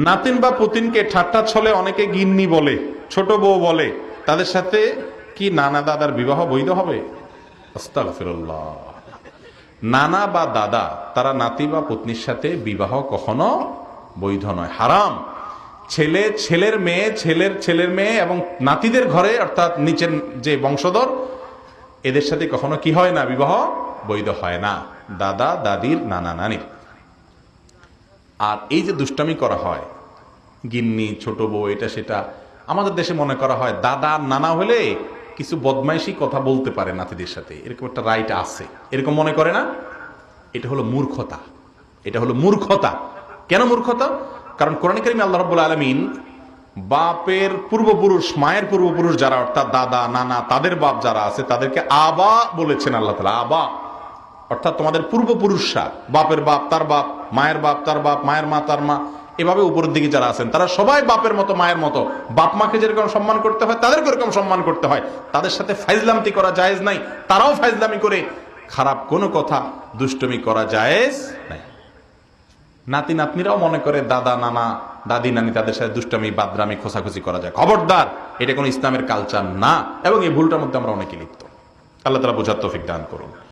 নাতিন বা পুতিনকে ঠাট্টা ছলে অনেকে গিন্নি বলে, ছোট বউ বলে, তাদের সাথে কি নানা দাদার বিবাহ বৈধ হবে? আস্তাগফিরুল্লাহ। নানা বা দাদা তারা নাতি বা পত্নীর সাথে বিবাহ কখনো বৈধ নয়, হারাম। ছেলে ছেলের মেয়ে, ছেলের ছেলের মেয়ে এবং নাতিদের ঘরে অর্থাৎ নিচের যে বংশধর এদের সাথে কখনো কি হয় না, বিবাহ বৈধ হয় না, দাদা দাদির নানা নানির। আর এই যে দুষ্টামি করা হয়, গিন্নি ছোট বউ এটা সেটা, আমাদের দেশে মনে করা হয় দাদা নানা হলে কিছু বদমাইশি কথা বলতে পারে নাতিদের সাথে, এরকম একটা রাইট আছে, এরকম মনে করে না? এটা হলো মূর্খতা, এটা হলো মূর্খতা। কেন মূর্খতা? কারণ কোরআন কারীমে আল্লাহ রাব্বুল আলামিন বাপের পূর্বপুরুষ, মায়ের পূর্বপুরুষ যারা অর্থাৎ দাদা নানা তাদের বাপ যারা আছে তাদেরকে আবা বলেছেন আল্লাহ তাআলা, আবা অর্থাৎ তোমাদের পূর্বপুরুষরা, বাপের বাপ তার বাপ, মায়ের বাপ তার বাপ, মায়ের মা তার মা, এভাবে উপরের দিকে যারা আছেন তারা সবাই বাপের মতো মায়ের মতো। বাপ মাকে যেরকম সম্মান করতে হয় তাদেরকে এরকম সম্মান করতে হয়, তাদের সাথে ফাইজলামতি করা জায়েজ নাই, তারাও ফাইজলামি করে খারাপ কোনো কথা দুষ্টমি করা জায়েজ নাই। নাতি নাতনিরাও মনে করে দাদা নানা দাদি নানি তাদের সাথে দুষ্টামি বাদরামি খোসাখুসি করা যায়, খবরদার, এটা কোনো ইসলামের কালচার না, এবং এই ভুলটার মধ্যে আমরা অনেকে লিপ্ত। আল্লাহ তাআলা বোঝার তৌফিক দান করুন।